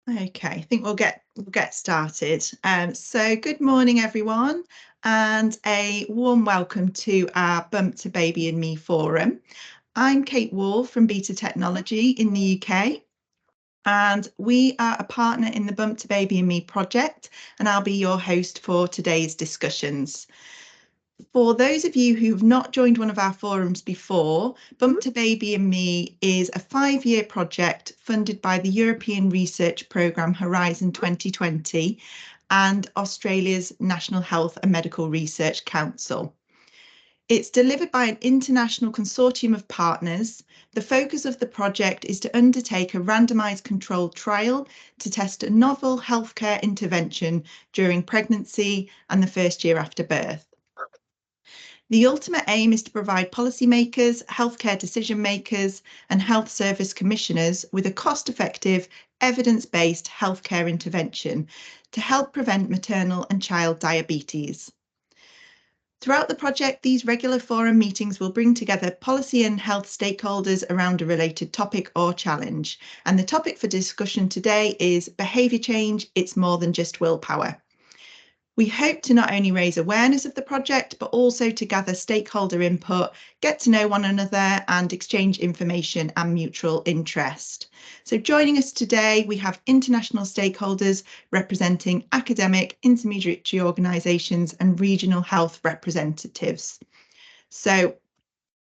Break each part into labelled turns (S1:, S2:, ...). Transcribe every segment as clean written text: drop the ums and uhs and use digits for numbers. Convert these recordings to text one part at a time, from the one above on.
S1: Okay, I think we'll get started. So good morning, everyone, and a warm welcome to our Bump2Baby and Me Forum. I'm Kate Wall from Beta Technology in the UK, and we are a partner in the Bump2Baby and Me project, and I'll be your host for today's discussions. For those of you who have not joined one of our forums before, Bump2Baby and Me is a 5-year project funded by the European Research Programme Horizon 2020 and Australia's National Health and Medical Research Council. It's delivered by an international consortium of partners. The focus of the project is to undertake a randomised controlled trial to test a novel healthcare intervention during pregnancy and the first year after birth. The ultimate aim is to provide policymakers, healthcare decision makers, and health service commissioners with a cost-effective, evidence-based healthcare intervention to help prevent maternal and child diabetes. Throughout the project, these regular forum meetings will bring together policy and health stakeholders around a related topic or challenge. And the topic for discussion today is behaviour change. It's more than just willpower. We hope to not only raise awareness of the project, but also to gather stakeholder input, get to know one another and exchange information and mutual interest. So joining us today, we have international stakeholders representing academic, intermediary organisations and regional health representatives. So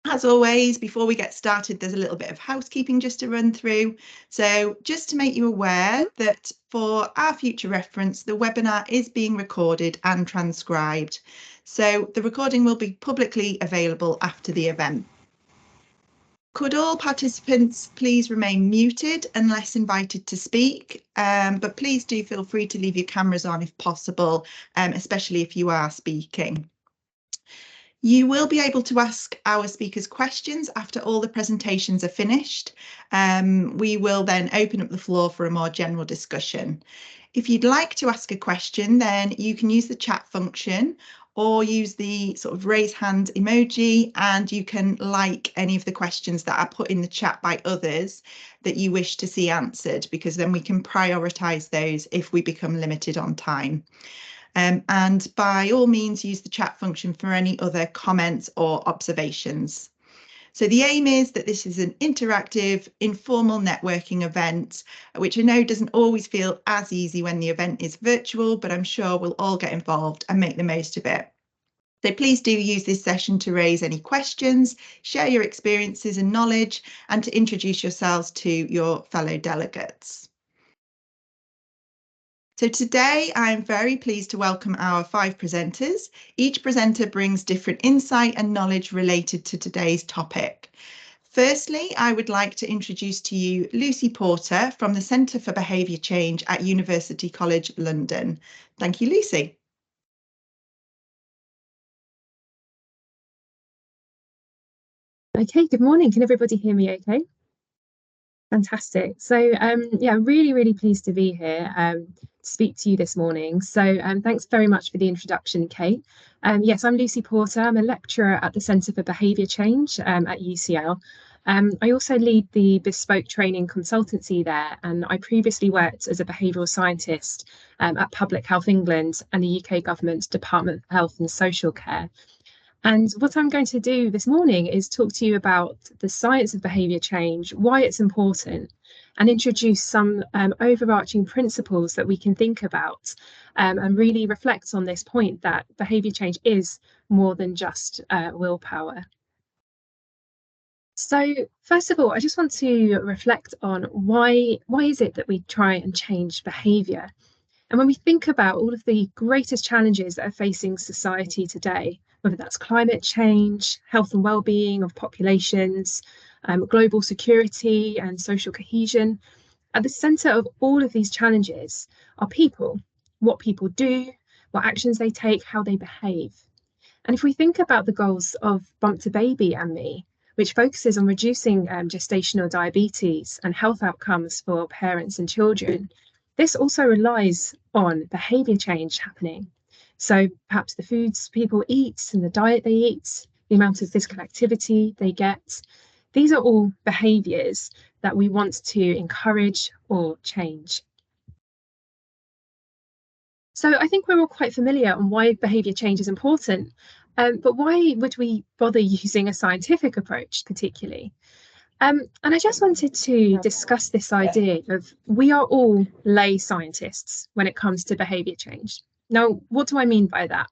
S1: as always, before we get started, there's a little bit of housekeeping just to run through. So just to make you aware that for our future reference, the webinar is being recorded and transcribed. So the recording will be publicly available after the event. Could all participants please remain muted unless invited to speak, but please do feel free to leave your cameras on if possible, especially if you are speaking. You will be able to ask our speakers questions after all the presentations are finished. We will then open up the floor for a more general discussion. If you'd like to ask a question, then you can use the chat function or use the sort of raise hand emoji, and you can like any of the questions that are put in the chat by others that you wish to see answered, because then we can prioritise those if we become limited on time. And by all means, use the chat function for any other comments or observations. So the aim is that this is an interactive, informal networking event, which I know doesn't always feel as easy when the event is virtual, but I'm sure we'll all get involved and make the most of it. So please do use this session to raise any questions, share your experiences and knowledge, and to introduce yourselves to your fellow delegates. So today I'm very pleased to welcome our 5 presenters. Each presenter brings different insight and knowledge related to today's topic. Firstly, I would like to introduce to you Lucy Porter from the Centre for Behaviour Change at University College London. Thank you, Lucy.
S2: Okay, good morning. Can everybody hear me okay? Fantastic. So yeah, really pleased to be here to speak to you this morning. So thanks very much for the introduction, Kate. Yes, I'm Lucy Porter. I'm a lecturer at the Centre for Behaviour Change at UCL. I also lead the bespoke training consultancy there, and I previously worked as a behavioural scientist at Public Health England and the UK Government's Department of Health and Social Care. And what I'm going to do this morning is talk to you about the science of behaviour change, why it's important, and introduce some overarching principles that we can think about and really reflect on this point that behaviour change is more than just willpower. So first of all, I just want to reflect on why is it that we try and change behaviour? And when we think about all of the greatest challenges that are facing society today, whether that's climate change, health and well-being of populations, global security and social cohesion, at the centre of all of these challenges are people, what people do, what actions they take, how they behave. And if we think about the goals of Bump2Baby and Me, which focuses on reducing gestational diabetes and health outcomes for parents and children, this also relies on behaviour change happening. So perhaps the foods people eat and the diet they eat, the amount of physical activity they get, these are all behaviours that we want to encourage or change. So I think we're all quite familiar on why behaviour change is important, but why would we bother using a scientific approach particularly? And I just wanted to discuss this idea of we are all lay scientists when it comes to behaviour change. Now, what do I mean by that?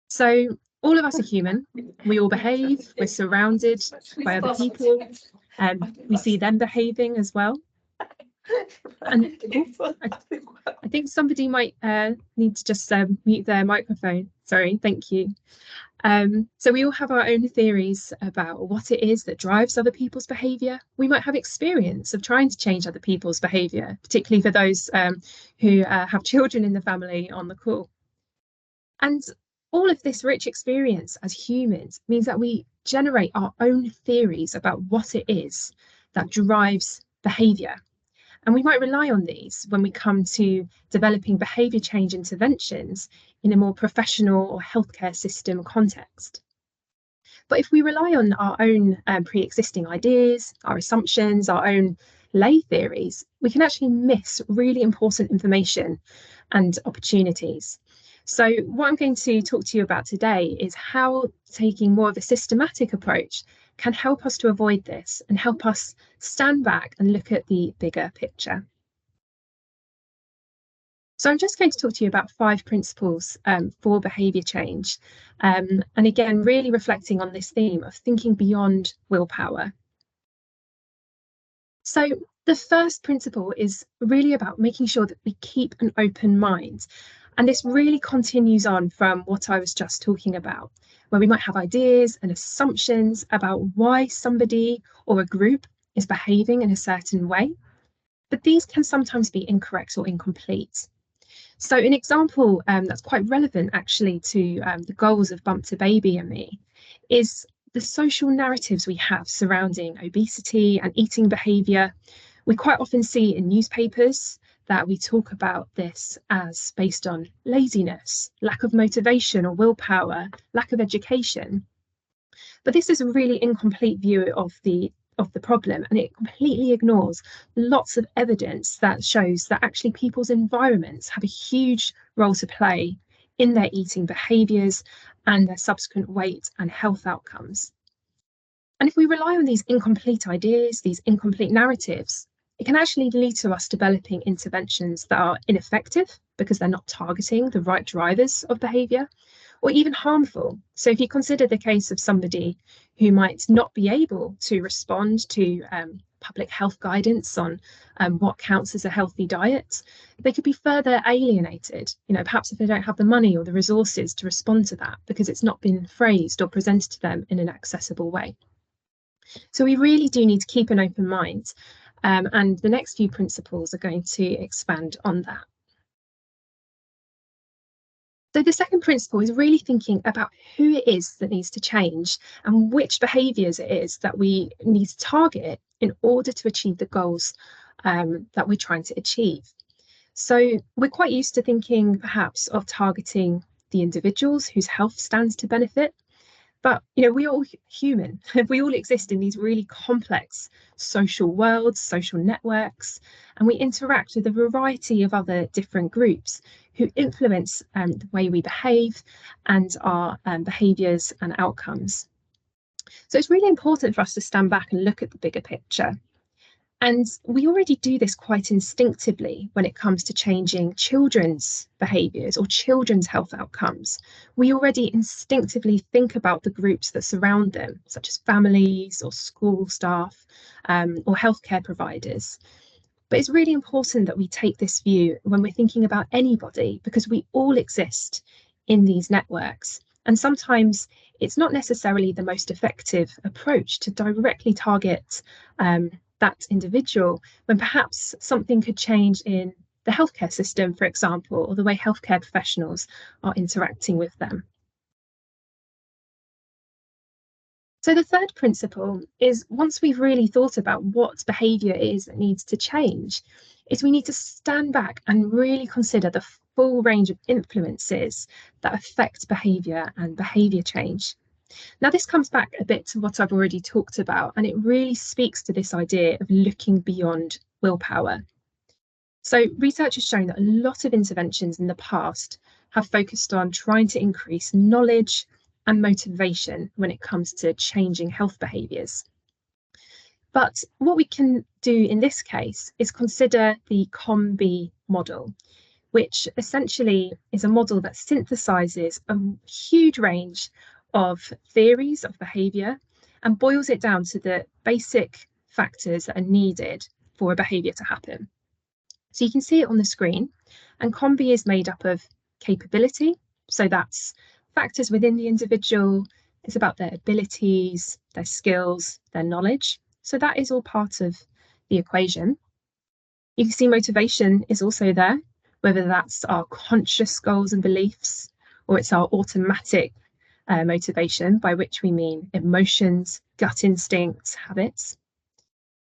S2: So all of us are human. We all behave. We're surrounded by other people, and we see them behaving as well. And I think somebody might need to just mute their microphone. Sorry, thank you. So we all have our own theories about what it is that drives other people's behaviour. We might have experience of trying to change other people's behaviour, particularly for those who have children in the family on the call. And all of this rich experience as humans means that we generate our own theories about what it is that drives behaviour. And we might rely on these when we come to developing behaviour change interventions in a more professional or healthcare system context. But if we rely on our own pre-existing ideas, our assumptions, our own lay theories, we can actually miss really important information and opportunities. So what I'm going to talk to you about today is how taking more of a systematic approach can help us to avoid this and help us stand back and look at the bigger picture. So I'm just going to talk to you about 5 principles for behaviour change. And again, really reflecting on this theme of thinking beyond willpower. So the first principle is really about making sure that we keep an open mind. And this really continues on from what I was just talking about, where we might have ideas and assumptions about why somebody or a group is behaving in a certain way, but these can sometimes be incorrect or incomplete. So an example that's quite relevant actually to the goals of Bump2Baby and Me is the social narratives we have surrounding obesity and eating behaviour. We quite often see in newspapers that we talk about this as based on laziness, lack of motivation or willpower, lack of education. But this is a really incomplete view of the problem, and it completely ignores lots of evidence that shows that actually people's environments have a huge role to play in their eating behaviours and their subsequent weight and health outcomes. And if we rely on these incomplete ideas, these incomplete narratives, it can actually lead to us developing interventions that are ineffective because they're not targeting the right drivers of behaviour, or even harmful. So if you consider the case of somebody who might not be able to respond to public health guidance on what counts as a healthy diet, they could be further alienated, perhaps if they don't have the money or the resources to respond to that because it's not been phrased or presented to them in an accessible way. So we really do need to keep an open mind. And the next few principles are going to expand on that. So the second principle is really thinking about who it is that needs to change and which behaviours it is that we need to target in order to achieve the goals that we're trying to achieve. So we're quite used to thinking perhaps of targeting the individuals whose health stands to benefit. But we're all human. We all exist in these really complex social worlds, social networks, and we interact with a variety of other different groups who influence the way we behave and our behaviours and outcomes. So it's really important for us to stand back and look at the bigger picture. And we already do this quite instinctively when it comes to changing children's behaviours or children's health outcomes. We already instinctively think about the groups that surround them, such as families or school staff or healthcare providers. But it's really important that we take this view when we're thinking about anybody, because we all exist in these networks. And sometimes it's not necessarily the most effective approach to directly target that individual when perhaps something could change in the healthcare system, for example, or the way healthcare professionals are interacting with them. So the third principle is, once we've really thought about what behaviour is that needs to change, is we need to stand back and really consider the full range of influences that affect behaviour and behaviour change. Now, this comes back a bit to what I've already talked about, and it really speaks to this idea of looking beyond willpower. So research has shown that a lot of interventions in the past have focused on trying to increase knowledge and motivation when it comes to changing health behaviours. But what we can do in this case is consider the COM-B model, which essentially is a model that synthesizes a huge range of theories of behaviour and boils it down to the basic factors that are needed for a behaviour to happen. So you can see it on the screen, and COM-B is made up of capability, so that's factors within the individual, it's about their abilities, their skills, their knowledge. So that is all part of the equation. You can see motivation is also there, whether that's our conscious goals and beliefs, or it's our automatic motivation, by which we mean emotions, gut instincts, habits.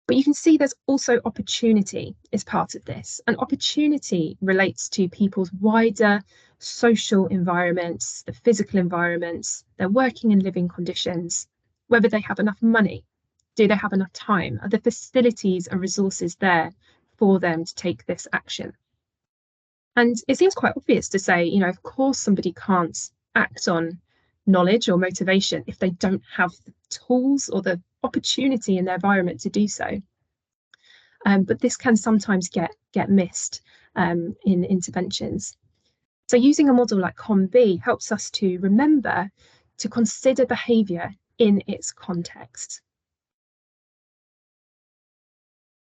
S2: But you can see there's also opportunity as part of this. And opportunity relates to people's wider social environments, the physical environments, their working and living conditions, whether they have enough money, do they have enough time, are the facilities and resources there for them to take this action. And it seems quite obvious to say, you know, of course somebody can't act on knowledge or motivation if they don't have the tools or the opportunity in their environment to do so. But this can sometimes get missed in interventions. So using a model like COM-B helps us to remember to consider behaviour in its context.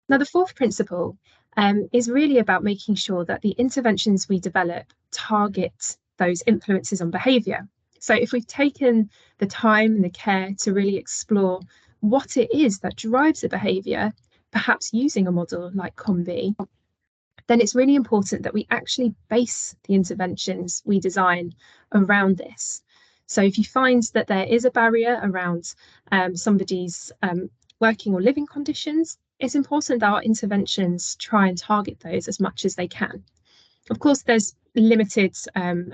S2: Now, the fourth principle is really about making sure that the interventions we develop target those influences on behaviour. So if we've taken the time and the care to really explore what it is that drives a behaviour, perhaps using a model like COM-B, then it's really important that we actually base the interventions we design around this. So if you find that there is a barrier around somebody's working or living conditions, it's important that our interventions try and target those as much as they can. Of course, there's limited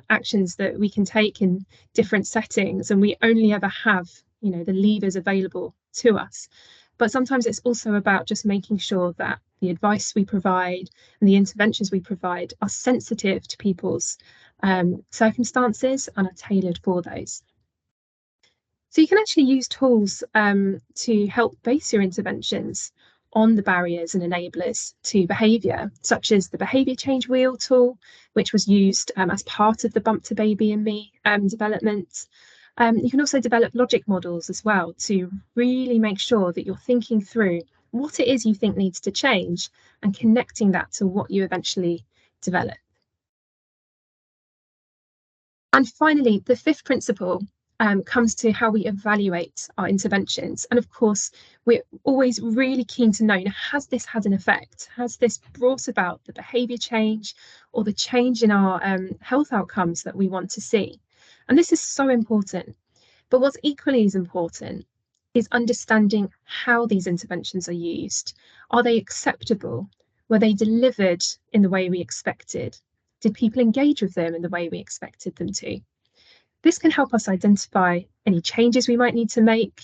S2: actions that we can take in different settings, and we only ever have, you know, the levers available to us. But sometimes it's also about just making sure that the advice we provide and the interventions we provide are sensitive to people's circumstances and are tailored for those. So you can actually use tools to help base your interventions on the barriers and enablers to behaviour, such as the behaviour change wheel tool, which was used as part of the Bump2Baby and Me development. You can also develop logic models as well to really make sure that you're thinking through what it is you think needs to change and connecting that to what you eventually develop. And finally, the fifth principle comes to how we evaluate our interventions. And of course, we're always really keen to know, you know, has this had an effect? Has this brought about the behaviour change or the change in our health outcomes that we want to see? And this is so important. But what's equally as important is understanding how these interventions are used. Are they acceptable? Were they delivered in the way we expected? Did people engage with them in the way we expected them to? This can help us identify any changes we might need to make.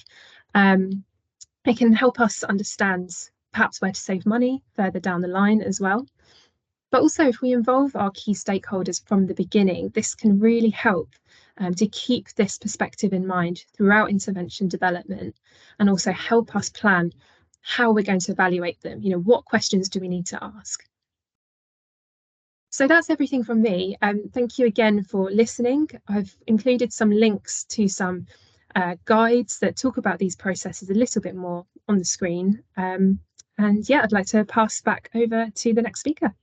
S2: It can help us understand perhaps where to save money further down the line as well. But also, if we involve our key stakeholders from the beginning, this can really help to keep this perspective in mind throughout intervention development, and also help us plan how we're going to evaluate them. You know, what questions do we need to ask? So that's everything from me. Thank you again for listening. I've included some links to some guides that talk about these processes a little bit more on the screen. And yeah, I'd like to pass back over to the next speaker.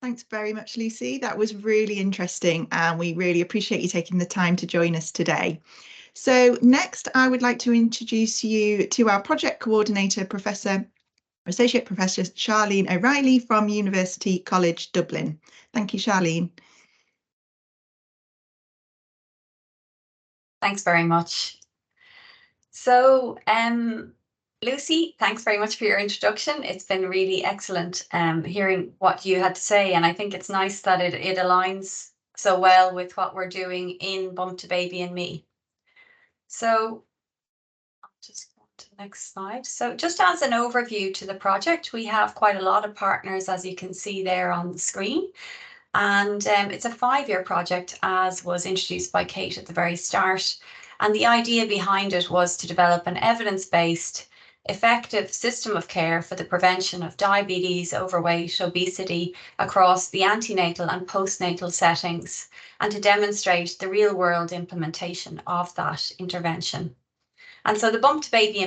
S1: Thanks very much, Lucy. That was really interesting, and we really appreciate you taking the time to join us today. So next, I would like to introduce you to our project coordinator, Associate Professor Charlene O'Reilly from University College Dublin. Thank you, Charlene.
S3: Thanks very much. So, Lucy, thanks very much for your introduction. It's been really excellent hearing what you had to say, and I think it's nice that it aligns so well with what we're doing in Bump2Baby and Me. So, Just go on to the next slide. So just as an overview to the project, we have quite a lot of partners, as you can see there on the screen. And it's a 5-year project, as was introduced by Kate at the very start. And the idea behind it was to develop an evidence-based, effective system of care for the prevention of diabetes, overweight, obesity across the antenatal and postnatal settings, and to demonstrate the real-world implementation of that intervention. And so the Bump2Baby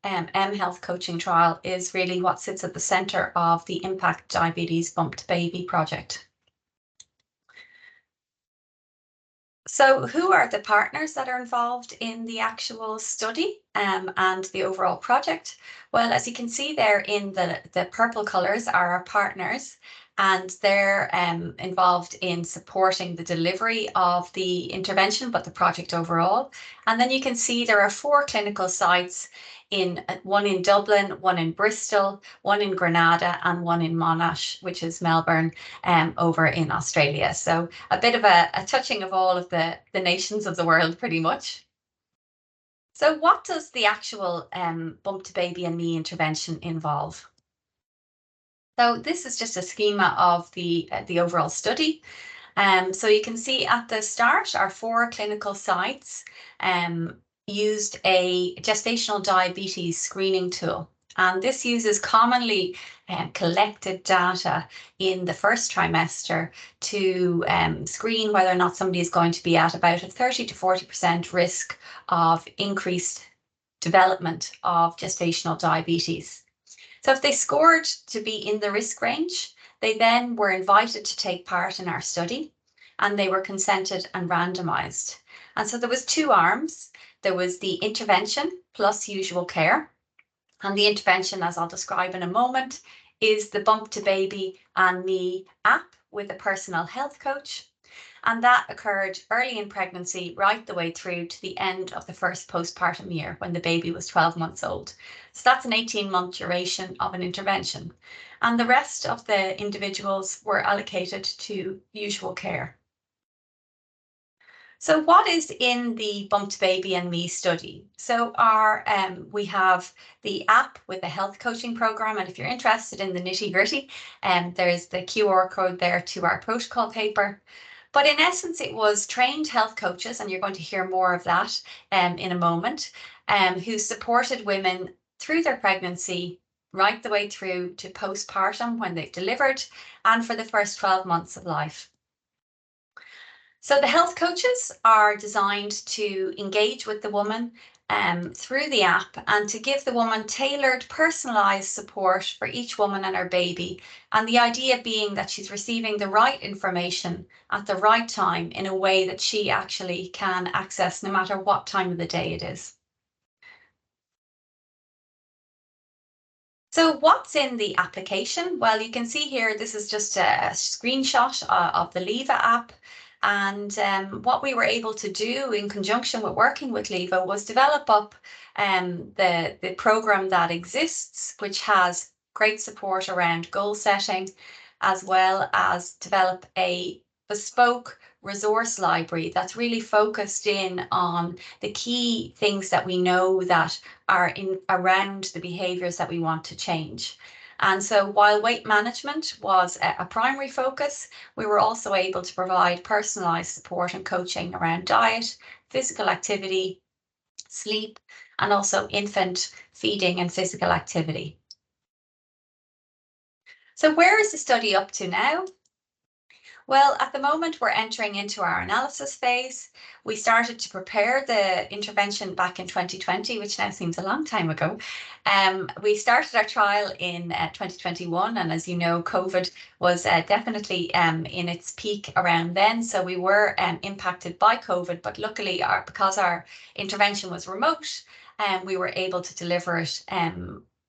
S3: and Me Health Coaching Trial is really what sits at the centre of the Impact Diabetes Bump2Baby project. So who are the partners that are involved in the actual study and the overall project? Well, as you can see there in the purple colours are our partners, and they're involved in supporting the delivery of the intervention, but the project overall. And then you can see there are 4 clinical sites, one in Dublin, one in Bristol, one in Granada, and one in Monash, which is Melbourne, over in Australia. So a bit of a touching of all of the nations of the world, pretty much. So what does the actual Bump2Baby and Me intervention involve? So this is just a schema of the overall study. So you can see at the start, our 4 clinical sites used a gestational diabetes screening tool. And this uses commonly collected data in the first trimester to screen whether or not somebody is going to be at about a 30 to 40% risk of increased development of gestational diabetes. So if they scored to be in the risk range, they then were invited to take part in our study, and they were consented and randomized. And so there was 2 arms. There was the intervention plus usual care. And the intervention, as I'll describe in a moment, is the Bump2Baby and Me app with a personal health coach. And that occurred early in pregnancy, right the way through to the end of the first postpartum year when the baby was 12 months old. So that's an 18-month duration of an intervention. And the rest of the individuals were allocated to usual care. So what is in the Bump2Baby and Me study? So we have the app with the health coaching program, and if you're interested in the nitty-gritty, there's the QR code there to our protocol paper. But in essence, it was trained health coaches, and you're going to hear more of that in a moment, who supported women through their pregnancy, right the way through to postpartum when they've delivered, and for the first 12 months of life. So the health coaches are designed to engage with the woman through the app and to give the woman tailored, personalised support for each woman and her baby. And the idea being that she's receiving the right information at the right time in a way that she actually can access no matter what time of the day it is. So what's in the application? Well, you can see here, this is just a screenshot of the Leva app. And what we were able to do in conjunction with working with Leva was develop up the program that exists, which has great support around goal setting, as well as develop a bespoke resource library that's really focused in on the key things that we know that are around the behaviours that we want to change. And so while weight management was a primary focus, we were also able to provide personalised support and coaching around diet, physical activity, sleep, and also infant feeding and physical activity. So where is the study up to now? Well, at the moment, we're entering into our analysis phase. We started to prepare the intervention back in 2020, which now seems a long time ago. We started our trial in 2021, and as you know, COVID was definitely in its peak around then. So we were impacted by COVID, but luckily, because our intervention was remote, we were able to deliver it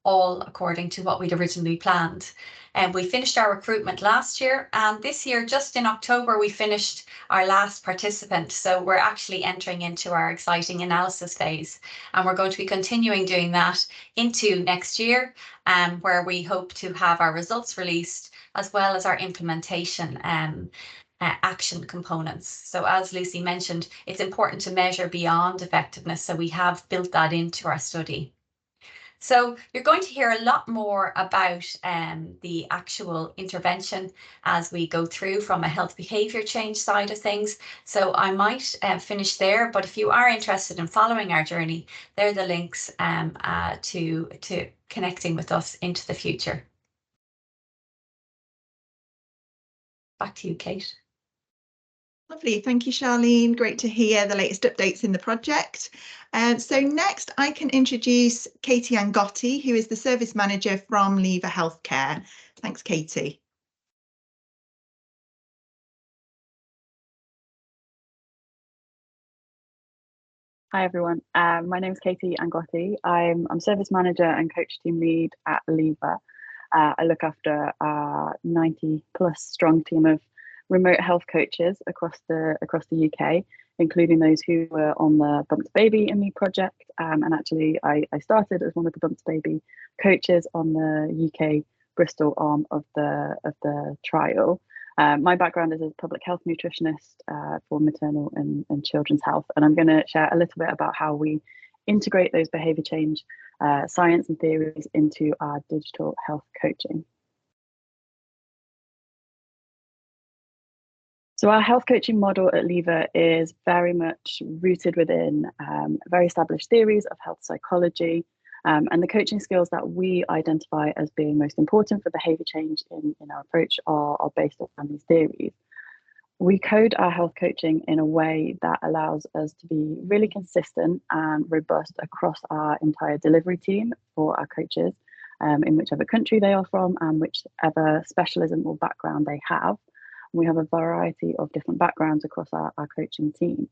S3: all according to what we'd originally planned. And we finished our recruitment last year, and this year, just in October, we finished our last participant. So we're actually entering into our exciting analysis phase, and we're going to be continuing doing that into next year, where we hope to have our results released as well as our implementation action components. So as Lucy mentioned, it's important to measure beyond effectiveness. So we have built that into our study. So you're going to hear a lot more about the actual intervention as we go through from a health behaviour change side of things. So I might finish there, but if you are interested in following our journey, there are the links to connecting with us into the future. Back to you, Kate.
S1: Lovely, thank you, Charlene. Great to hear the latest updates in the project. So next I can introduce Katie Angotti, who is the service manager from Lever Healthcare. Thanks, Katie.
S4: Hi everyone, my name is Katie Angotti. I'm service manager and coach team lead at Lever. I look after a 90 plus strong team of remote health coaches across the UK, including those who were on the Bump2Baby and Me project. And actually I started as one of the Bump2Baby coaches on the UK Bristol arm of the trial. My background is as a public health nutritionist for maternal and children's health, and I'm going to share a little bit about how we integrate those behaviour change science and theories into our digital health coaching. So our health coaching model at Lever is very much rooted within very established theories of health psychology, and the coaching skills that we identify as being most important for behaviour change in our approach are based on these theories. We code our health coaching in a way that allows us to be really consistent and robust across our entire delivery team for our coaches, in whichever country they are from and whichever specialism or background they have. We have a variety of different backgrounds across our coaching team.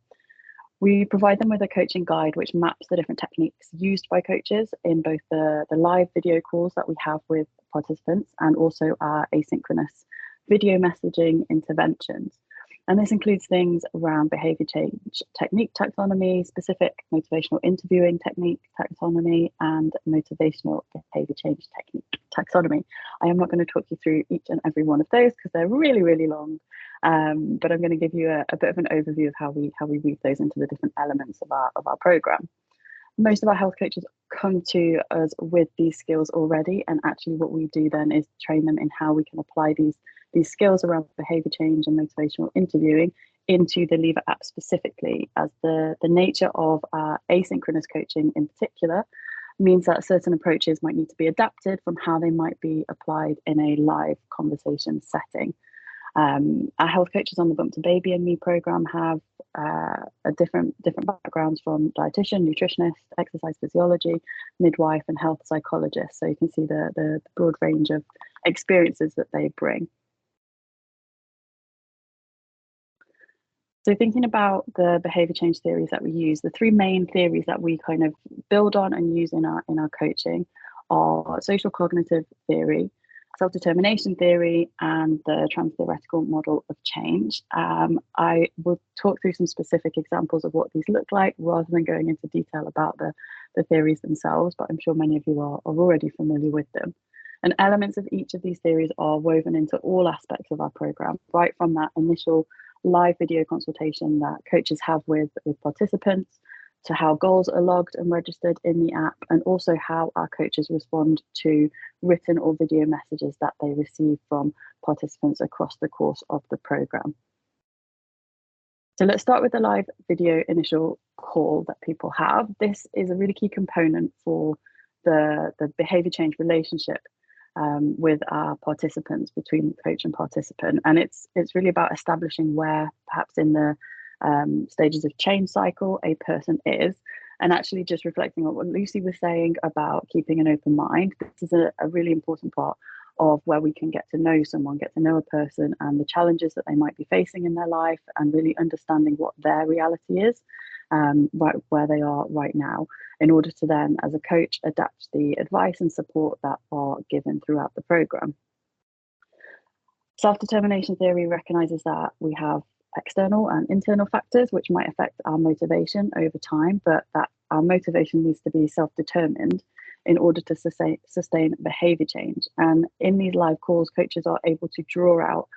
S4: We provide them with a coaching guide which maps the different techniques used by coaches in both the live video calls that we have with participants and also our asynchronous video messaging interventions. And this includes things around behaviour change technique taxonomy, specific motivational interviewing technique taxonomy, and motivational behaviour change technique taxonomy. I am not going to talk you through each and every one of those because they're really, really long. But I'm going to give you a bit of an overview of how we weave those into the different elements of our programme. Most of our health coaches come to us with these skills already, and actually what we do then is train them in how we can apply these skills around behaviour change and motivational interviewing into the Lever app specifically, as the nature of our asynchronous coaching in particular means that certain approaches might need to be adapted from how they might be applied in a live conversation setting. Our health coaches on the Bump2Baby and Me program have different backgrounds, from dietitian, nutritionist, exercise physiology, midwife, and health psychologist. So you can see the broad range of experiences that they bring. So thinking about the behaviour change theories that we use, the three main theories that we kind of build on and use in our coaching are social cognitive theory, self-determination theory, and the trans-theoretical model of change. I will talk through some specific examples of what these look like rather than going into detail about the theories themselves, but I'm sure many of you are already familiar with them. And elements of each of these theories are woven into all aspects of our programme, right from that initial live video consultation that coaches have with participants, to how goals are logged and registered in the app, and also how our coaches respond to written or video messages that they receive from participants across the course of the programme. So let's start with the live video initial call that people have. This is a really key component for the behaviour change relationship with our participants, between coach and participant. And it's really about establishing where perhaps in the stages of change cycle a person is, and actually just reflecting on what Lucy was saying about keeping an open mind. This is a really important part of where we can get to know someone, get to know a person and the challenges that they might be facing in their life, and really understanding what their reality is, right where they are right now, in order to then, as a coach, adapt the advice and support that are given throughout the programme. Self-determination theory recognises that we have external and internal factors which might affect our motivation over time, but that our motivation needs to be self-determined in order to sustain behaviour change. And in these live calls, coaches are able to draw out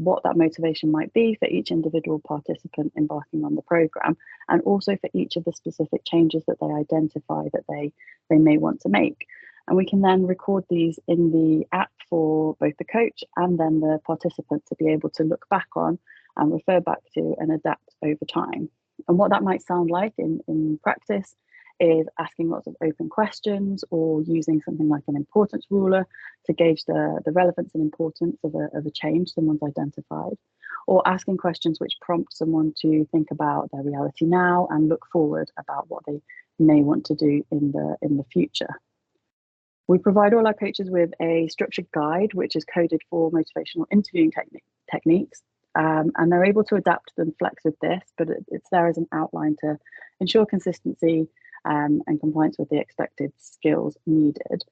S4: what that motivation might be for each individual participant embarking on the programme, and also for each of the specific changes that they identify that they may want to make. And we can then record these in the app for both the coach and then the participant to be able to look back on and refer back to and adapt over time. And what that might sound like in practice is asking lots of open questions, or using something like an importance ruler to gauge the relevance and importance of a change someone's identified, or asking questions which prompt someone to think about their reality now and look forward about what they may want to do in the future. We provide all our coaches with a structured guide which is coded for motivational interviewing techniques, and they're able to adapt and flex with this, but it's there as an outline to ensure consistency and compliance with the expected skills needed.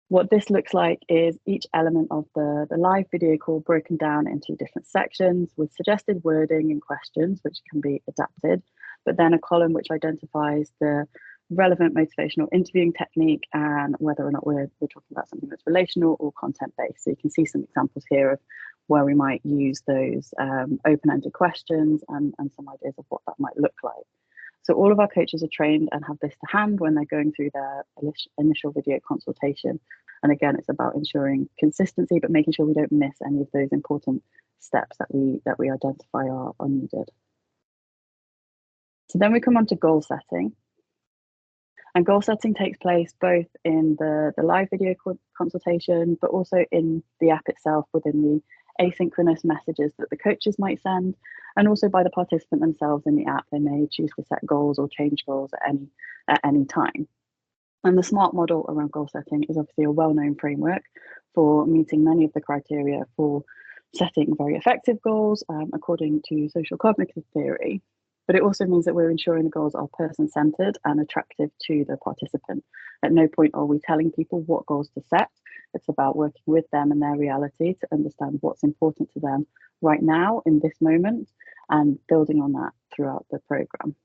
S4: What this looks like is each element of the live video call broken down into different sections with suggested wording and questions which can be adapted, but then a column which identifies the relevant motivational interviewing technique and whether or not we're talking about something that's relational or content based. So you can see some examples here of where we might use those open-ended questions and some ideas of what that might look like. So all of our coaches are trained and have this to hand when they're going through their initial video consultation. And again, it's about ensuring consistency, but making sure we don't miss any of those important steps that we identify are needed. So then we come on to goal setting. And goal setting takes place both in the live video consultation, but also in the app itself within the asynchronous messages that the coaches might send, and also by the participant themselves in the app. They may choose to set goals or change goals at any time. And the SMART model around goal setting is obviously a well-known framework for meeting many of the criteria for setting very effective goals according to social cognitive theory. But it also means that we're ensuring the goals are person-centered and attractive to the participant. At no point are we telling people what goals to set. It's about working with them and their reality to understand what's important to them right now in this moment and building on that throughout the programme.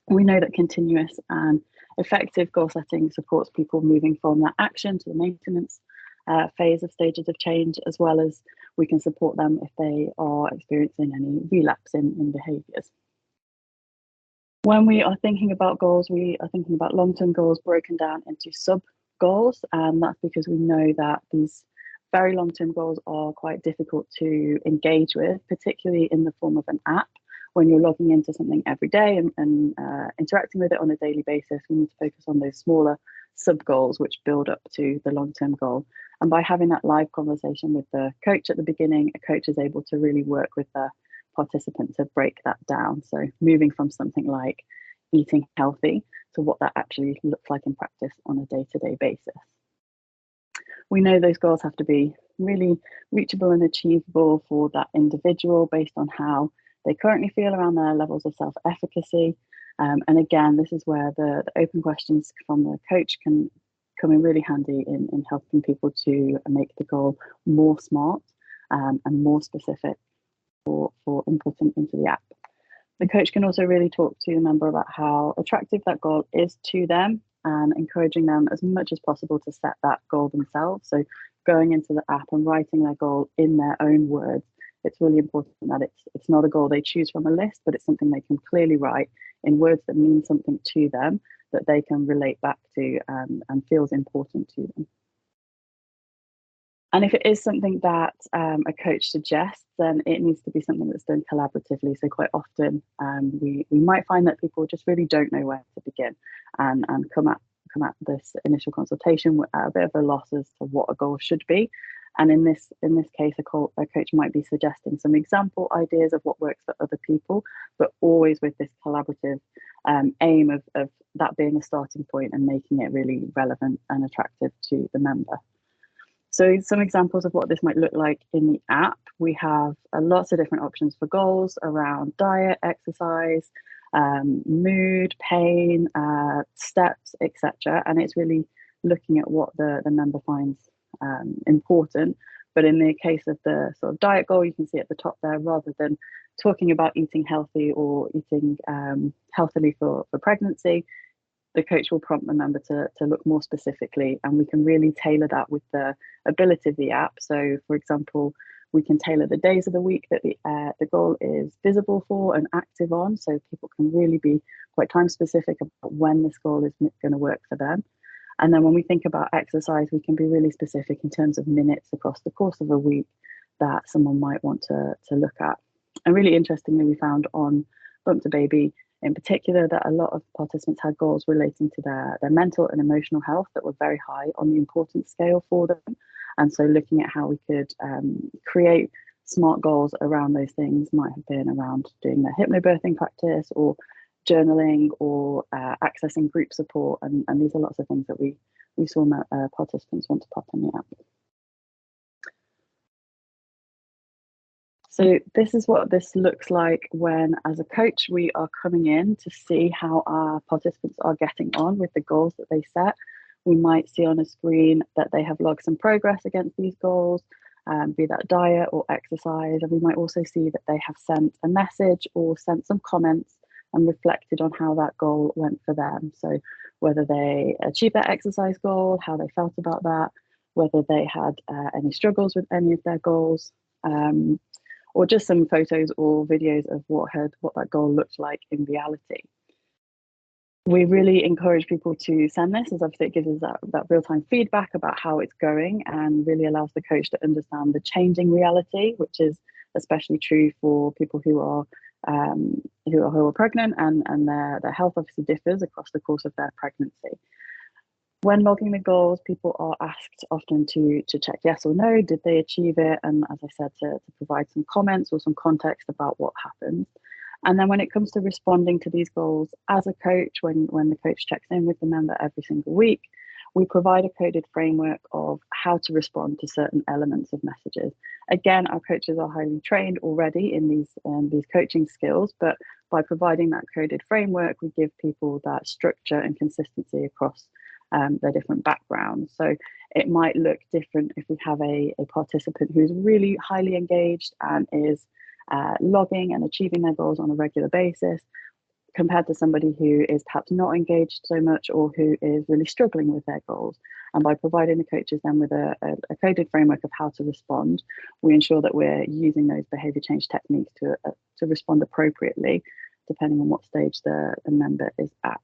S4: We know that continuous and effective goal setting supports people moving from that action to the maintenance phase of stages of change, as well as we can support them if they are experiencing any relapse in behaviours. When we are thinking about goals, we are thinking about long-term goals broken down into sub-goals, and that's because we know that these very long-term goals are quite difficult to engage with, particularly in the form of an app. When you're logging into something every day and interacting with it on a daily basis, we need to focus on those smaller sub-goals which build up to the long-term goal. And by having that live conversation with the coach at the beginning, a coach is able to really work with the participant to break that down. So moving from something like eating healthy to what that actually looks like in practice on a day-to-day basis. We know those goals have to be really reachable and achievable for that individual based on how they currently feel around their levels of self-efficacy. And again, this is where the open questions from the coach can come in really handy in helping people to make the goal more SMART and more specific for inputting into the app. The coach can also really talk to the member about how attractive that goal is to them and encouraging them as much as possible to set that goal themselves. So going into the app and writing their goal in their own words, it's really important that it's not a goal they choose from a list, but it's something they can clearly write in words that mean something to them, that they can relate back to and feels important to them. And if it is something that a coach suggests, then it needs to be something that's done collaboratively. So quite often we might find that people just really don't know where to begin and come at this initial consultation at a bit of a loss as to what a goal should be. And in this case, a coach might be suggesting some example ideas of what works for other people, but always with this collaborative aim of that being a starting point and making it really relevant and attractive to the member. So some examples of what this might look like in the app. We have lots of different options for goals around diet, exercise, mood, pain, steps, etc. And it's really looking at what the member finds important. But in the case of the sort of diet goal, you can see at the top there, rather than talking about eating healthy or eating healthily for pregnancy, the coach will prompt the member to look more specifically, and we can really tailor that with the ability of the app. So for example, We can tailor the days of the week that the goal is visible for and active on, so people can really be quite time specific about when this goal is going to work for them. And then when we think about exercise, we can be really specific in terms of minutes across the course of a week that someone might want to look at. And really interestingly, we found on Bump2Baby in particular that a lot of participants had goals relating to their mental and emotional health that were very high on the importance scale for them. And so looking at how we could create smart goals around those things might have been around doing their hypnobirthing practice or journaling or accessing group support. And these are lots of things that we saw participants want to pop in the app. So this is what this looks like when, as a coach, we are coming in to see how our participants are getting on with the goals that they set. We might see on a screen that they have logged some progress against these goals, be that diet or exercise. And we might also see that they have sent a message or sent some comments and reflected on how that goal went for them. So whether they achieved their exercise goal, how they felt about that, whether they had any struggles with any of their goals, or just some photos or videos of what that goal looked like in reality. We really encourage people to send this, as obviously it gives us that real-time feedback about how it's going and really allows the coach to understand the changing reality, which is especially true for people who are pregnant and their health obviously differs across the course of their pregnancy. When logging the goals, people are asked often to check yes or no, did they achieve it? And as I said, to provide some comments or some context about what happened. And then when it comes to responding to these goals as a coach, when the coach checks in with the member every single week, we provide a coded framework of how to respond to certain elements of messages. Again, our coaches are highly trained already in these coaching skills, but by providing that coded framework, we give people that structure and consistency across their different backgrounds. So it might look different if we have a participant who's really highly engaged and is logging and achieving their goals on a regular basis, compared to somebody who is perhaps not engaged so much or who is really struggling with their goals. And by providing the coaches then with a coded framework of how to respond, we ensure that we're using those behaviour change techniques to respond appropriately, depending on what stage the member is at.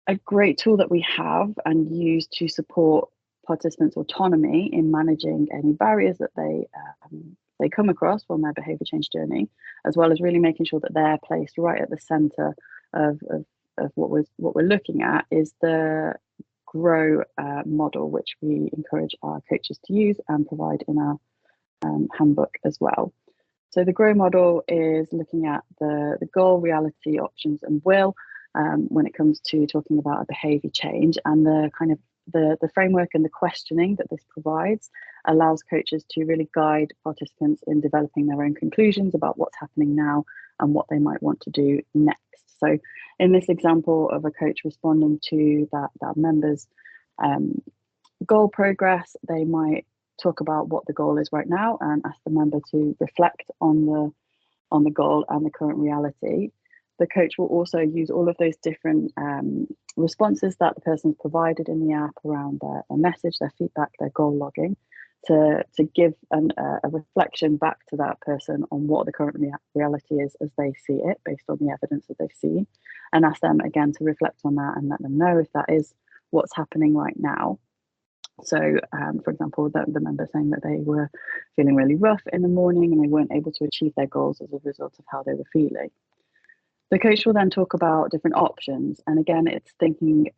S4: A great tool that we have and use to support participants' autonomy in managing any barriers that they come across on their behaviour change journey, as well as really making sure that they're placed right at the centre of what we're looking at, is the GROW model, which we encourage our coaches to use and provide in our handbook as well. So the GROW model is looking at the goal, reality, options, and will. When it comes to talking about a behaviour change, and the kind of the framework and the questioning that this provides allows coaches to really guide participants in developing their own conclusions about what's happening now and what they might want to do next. So in this example of a coach responding to that member's goal progress, they might talk about what the goal is right now and ask the member to reflect on the goal and the current reality. The coach will also use all of those different responses that the person's provided in the app around their message, their feedback, their goal logging, to give a reflection back to that person on what the current reality is as they see it, based on the evidence that they've seen, and ask them again to reflect on that and let them know if that is what's happening right now. So, for example, the member saying that they were feeling really rough in the morning and they weren't able to achieve their goals as a result of how they were feeling. The coach will then talk about different options. And again, it's thinking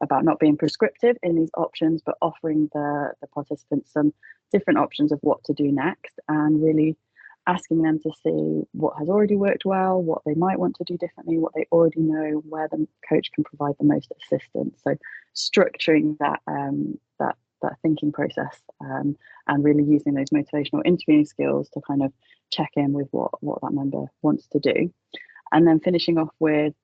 S4: about not being prescriptive in these options, but offering the participants some different options of what to do next, and really asking them to see what has already worked well, what they might want to do differently, what they already know, where the coach can provide the most assistance. So structuring that thinking process and really using those motivational interviewing skills to kind of check in with what that member wants to do. And then finishing off with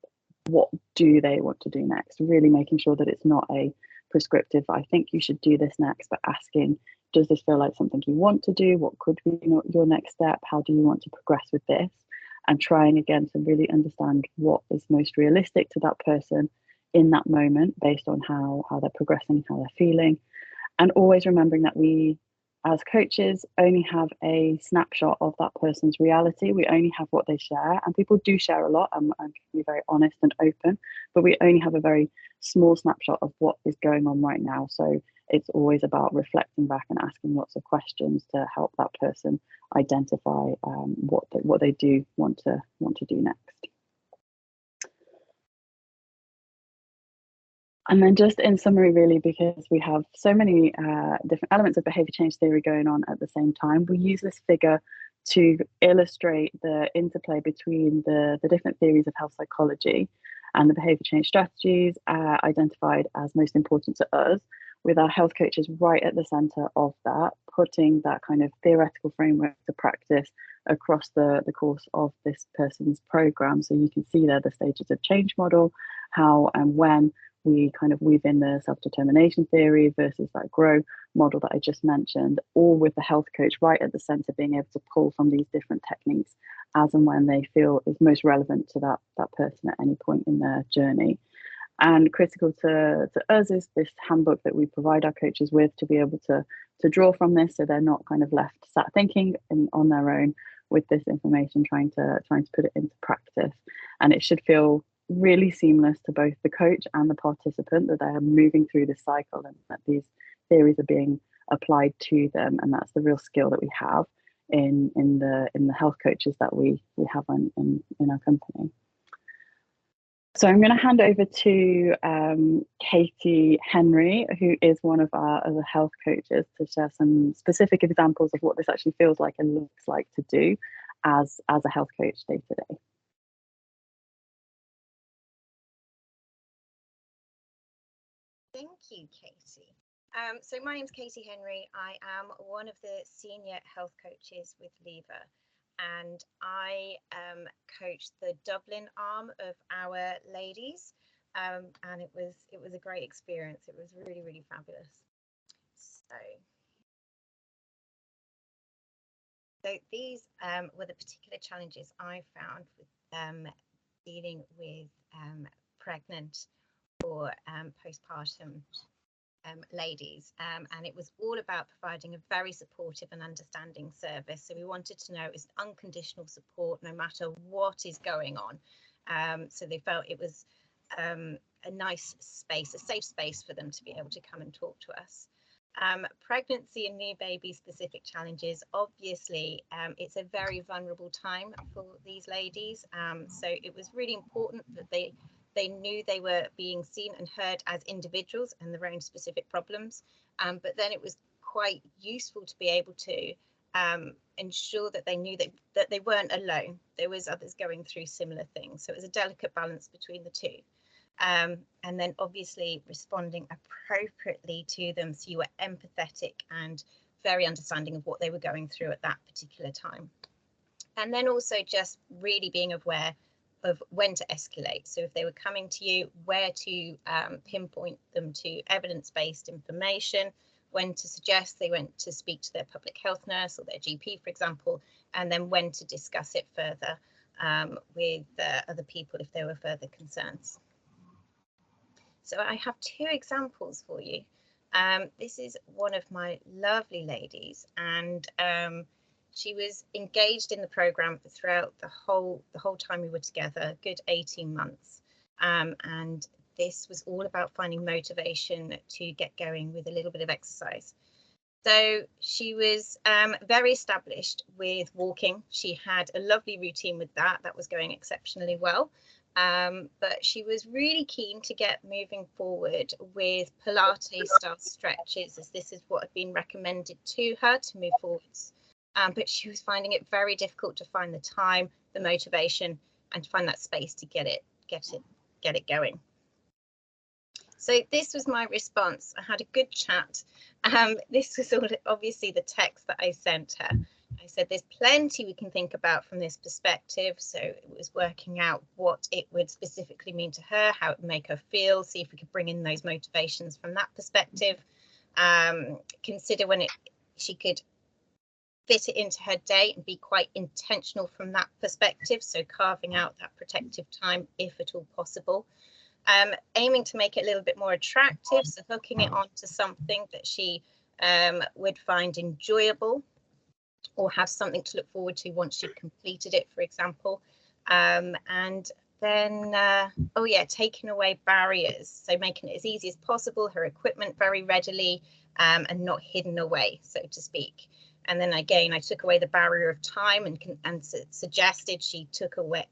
S4: what do they want to do next, really making sure that it's not a prescriptive, I think you should do this next, but asking, does this feel like something you want to do? What could be your next step? How do you want to progress with this? And trying again to really understand what is most realistic to that person in that moment based on how they're progressing, how they're feeling. And always remembering that we, as coaches, only have a snapshot of that person's reality. We only have what they share, and people do share a lot and can be very honest and open, but we only have a very small snapshot of what is going on right now. So it's always about reflecting back and asking lots of questions to help that person identify what they do want to do next. And then just in summary, really, because we have so many different elements of behaviour change theory going on at the same time, we use this figure to illustrate the interplay between the different theories of health psychology and the behaviour change strategies identified as most important to us, with our health coaches right at the centre of that, putting that kind of theoretical framework to practice across the course of this person's programme. So you can see there the stages of change model, how and when we kind of weave in the self-determination theory versus that grow model that I just mentioned, all with the health coach right at the center, being able to pull from these different techniques as and when they feel is most relevant to that person at any point in their journey. And critical to us is this handbook that we provide our coaches with, to be able to draw from this, so they're not kind of left sat thinking on their own with this information, trying to put it into practice. And it should feel really seamless to both the coach and the participant, that they're moving through this cycle and that these theories are being applied to them. And that's the real skill that we have in the health coaches that we have in our company. So I'm going to hand over to Katie Henry, who is one of our other health coaches, to share some specific examples of what this actually feels like and looks like to do as a health coach day to day.
S5: Thank you, Katie. So my name's Katie Henry. I am one of the senior health coaches with Lever, and I coached the Dublin arm of our ladies, and it was a great experience. It was really, really fabulous. So these were the particular challenges I found with dealing with pregnant or postpartum ladies, and it was all about providing a very supportive and understanding service. So we wanted to know it was unconditional support no matter what is going on. So they felt it was a nice space, a safe space for them to be able to come and talk to us. Pregnancy and new baby specific challenges, obviously it's a very vulnerable time for these ladies, so it was really important that they knew they were being seen and heard as individuals and their own specific problems, but then it was quite useful to be able to ensure that they knew that they weren't alone. There was others going through similar things, so it was a delicate balance between the two. And then obviously responding appropriately to them, so you were empathetic and very understanding of what they were going through at that particular time. And then also just really being aware of when to escalate. So if they were coming to you, where to pinpoint them to evidence-based information, when to suggest they went to speak to their public health nurse or their GP, for example, and then when to discuss it further with other people if there were further concerns. So I have two examples for you. This is one of my lovely ladies, and she was engaged in the program throughout the whole time we were together, a good 18 months. And this was all about finding motivation to get going with a little bit of exercise. So she was very established with walking. She had a lovely routine with that. That was going exceptionally well. But she was really keen to get moving forward with Pilates style stretches, as this is what had been recommended to her to move forwards. But she was finding it very difficult to find the time, the motivation, and to find that space to get it going. So this was my response. I had a good chat. This was obviously the text that I sent her. I said, there's plenty we can think about from this perspective. So it was working out what it would specifically mean to her, how it would make her feel, see if we could bring in those motivations from that perspective. Consider when she could fit it into her day and be quite intentional from that perspective. So carving out that protective time, if at all possible. aiming to make it a little bit more attractive, so hooking it onto something that she would find enjoyable or have something to look forward to once she'd completed it, for example. And then, oh yeah, taking away barriers, so making it as easy as possible, her equipment very readily and not hidden away, so to speak. And then again, I took away the barrier of time and suggested she took away,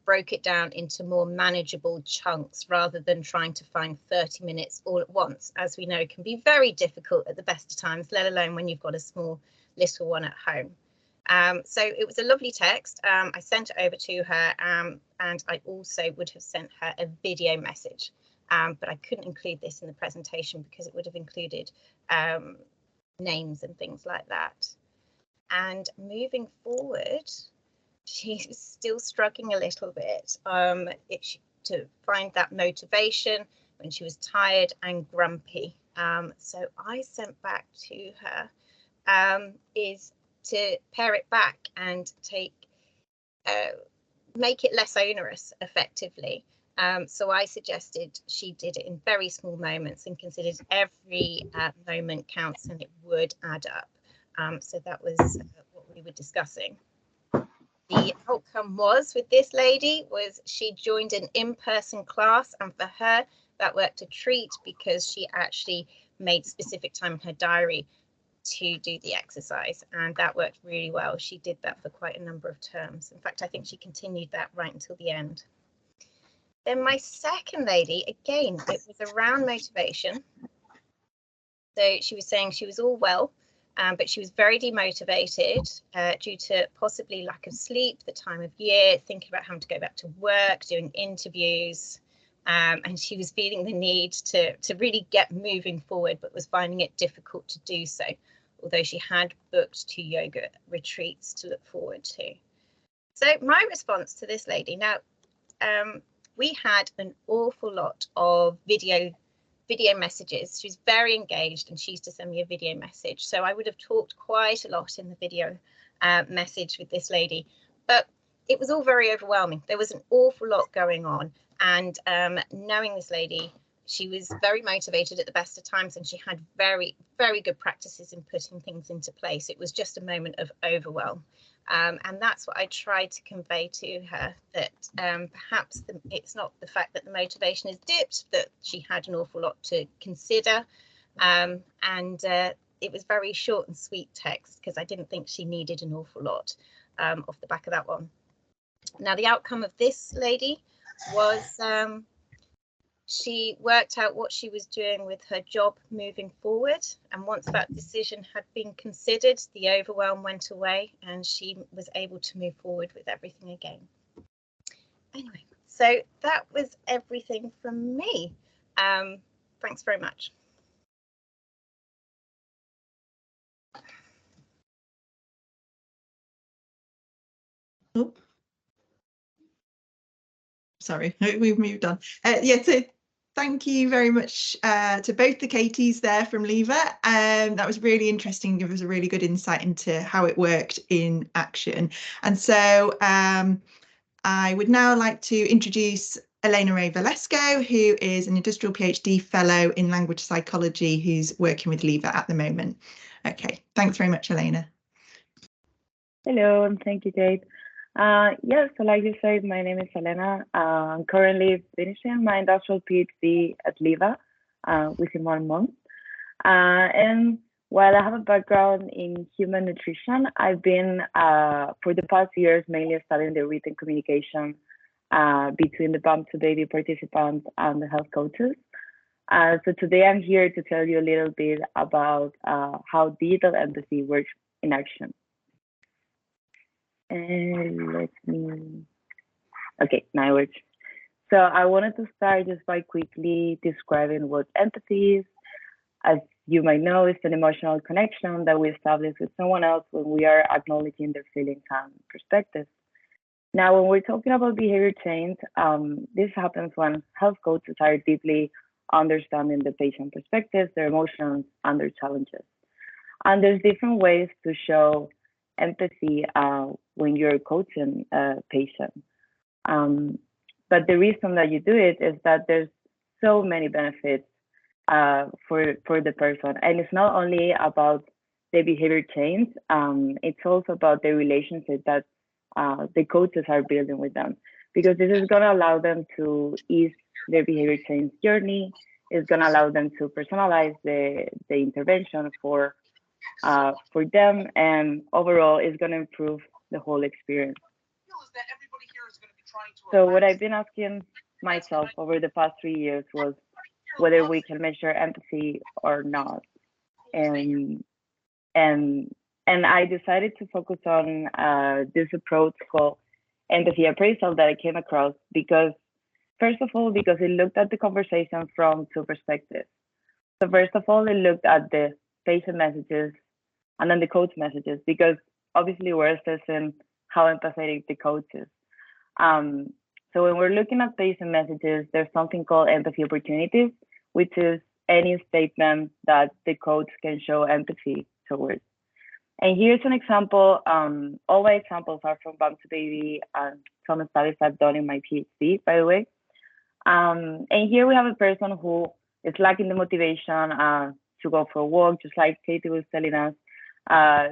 S5: broke it down into more manageable chunks rather than trying to find 30 minutes all at once, as we know can be very difficult at the best of times, let alone when you've got a small little one at home. So it was a lovely text. I sent it over to her and I also would have sent her a video message, but I couldn't include this in the presentation because it would have included names and things like that. And moving forward, she's still struggling a little bit to find that motivation when she was tired and grumpy. So I sent back to her is to pare it back and make it less onerous effectively. So I suggested she did it in very small moments and considered every moment counts and it would add up. So that was what we were discussing. The outcome was with this lady was she joined an in-person class, and for her that worked a treat because she actually made specific time in her diary to do the exercise, and that worked really well. She did that for quite a number of terms. In fact, I think she continued that right until the end. Then my second lady, again, it was around motivation. So she was saying she was all well, but she was very demotivated due to possibly lack of sleep, the time of year, thinking about having to go back to work, doing interviews, and she was feeling the need to really get moving forward, but was finding it difficult to do so, although she had booked 2 yoga retreats to look forward to. So my response to this lady, now we had an awful lot of video messages. She was very engaged and she used to send me a video message. So I would have talked quite a lot in the video message with this lady, but it was all very overwhelming. There was an awful lot going on, and knowing this lady, she was very motivated at the best of times and she had very, very good practices in putting things into place. It was just a moment of overwhelm. And that's what I tried to convey to her, that perhaps it's not the fact that the motivation is dipped, that she had an awful lot to consider. And it was very short and sweet text because I didn't think she needed an awful lot off the back of that one. Now, the outcome of this lady was she worked out what she was doing with her job moving forward, and once that decision had been considered, the overwhelm went away and she was able to move forward with everything again. Anyway, so that was everything from me. Thanks very much.
S1: Oh, sorry, we've moved on. Yeah, so thank you very much to both the Katies there from Lever. That was really interesting. Give us a really good insight into how it worked in action. And so I would now like to introduce Elena Ray Valesco, who is an industrial PhD fellow in language psychology, who's working with Lever at the moment. Okay, thanks very much, Elena.
S6: Hello, and thank you, Kate. Yes, so like you said, my name is Elena. I'm currently finishing my industrial PhD at LIVA within 1 month. And while I have a background in human nutrition, I've been, for the past years, mainly studying the written communication between the Bump2Baby participants and the health coaches. So today I'm here to tell you a little bit about how digital empathy works in action. And okay, now it works. So I wanted to start just by quickly describing what empathy is. As you might know, it's an emotional connection that we establish with someone else when we are acknowledging their feelings and perspectives. Now, when we're talking about behavior change, this happens when health coaches are deeply understanding the patient perspectives, their emotions, and their challenges. And there's different ways to show empathy when you're coaching a patient. But the reason that you do it is that there's so many benefits for the person, and it's not only about the behavior change. It's also about the relationship that the coaches are building with them, because this is going to allow them to ease their behavior change journey. It's going to allow them to personalize the intervention for them, and overall, it's going to improve the whole experience. So what I've been asking myself over the past 3 years was whether we can measure empathy or not, and and I decided to focus on this approach called empathy appraisal that I came across, because first of all, because it looked at the conversation from two perspectives. So first of all, it looked at the patient messages and then the coach messages, because obviously we're assessing how empathetic the coach is. So when we're looking at patient messages, there's something called empathy opportunities, which is any statement that the coach can show empathy towards. And here's an example. All my examples are from Bump2Baby and some studies I've done in my PhD, by the way. And here we have a person who is lacking the motivation to go for a walk, just like Katie was telling us.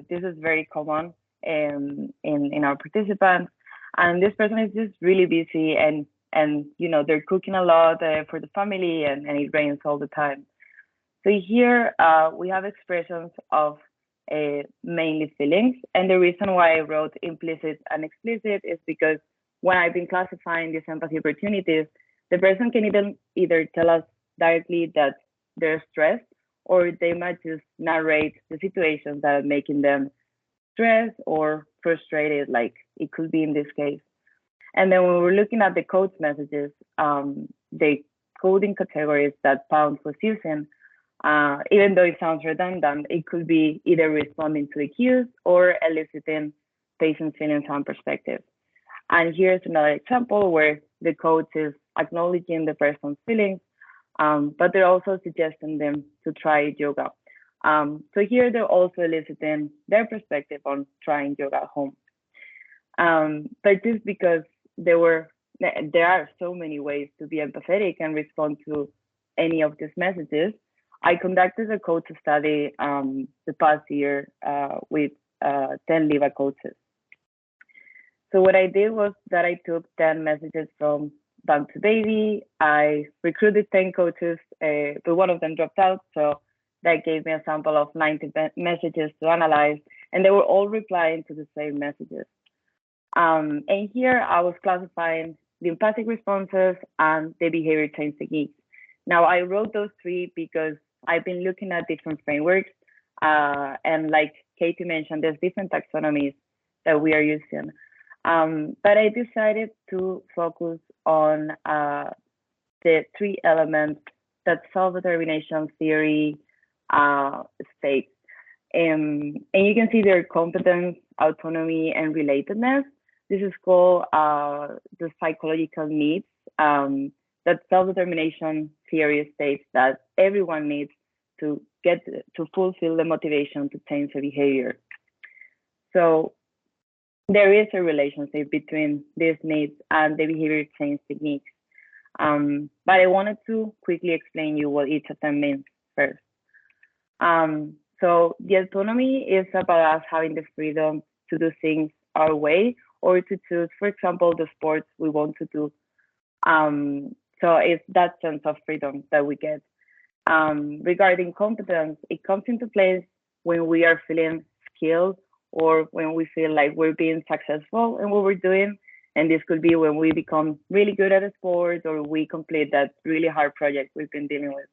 S6: This is very common in our participants. And this person is just really busy, and they're cooking a lot for the family, and it rains all the time. So here we have expressions of mainly feelings. And the reason why I wrote implicit and explicit is because when I've been classifying these empathy opportunities, the person can either tell us directly that they're stressed, or they might just narrate the situations that are making them stressed or frustrated, like it could be in this case. And then when we're looking at the coach messages, the coding categories that Pound was using, even though it sounds redundant, it could be either responding to the cues or eliciting patient feelings and perspective. And here's another example where the coach is acknowledging the person's feelings, but they're also suggesting them to try yoga. So here they're also eliciting their perspective on trying yoga at home. But just because there are so many ways to be empathetic and respond to any of these messages, I conducted a coach study the past year with 10 LIVA coaches. So what I did was that I took 10 messages from Bump2Baby. I recruited 10 coaches, but one of them dropped out. So that gave me a sample of 90 messages to analyze, and they were all replying to the same messages. And here I was classifying the empathic responses and the behavior change techniques. Now I wrote those three because I've been looking at different frameworks, and like Katie mentioned, there's different taxonomies that we are using. But I decided to focus on the three elements that self-determination theory states. And you can see their competence, autonomy, and relatedness. This is called the psychological needs that self-determination theory states that everyone needs to get to fulfill the motivation to change the behavior. So there is a relationship between these needs and the behavior change techniques. But I wanted to quickly explain you what each of them means first. So the autonomy is about us having the freedom to do things our way, or to choose, for example, the sports we want to do. So it's that sense of freedom that we get. Regarding competence, it comes into place when we are feeling skilled, or when we feel like we're being successful in what we're doing. And this could be when we become really good at a sport, or we complete that really hard project we've been dealing with.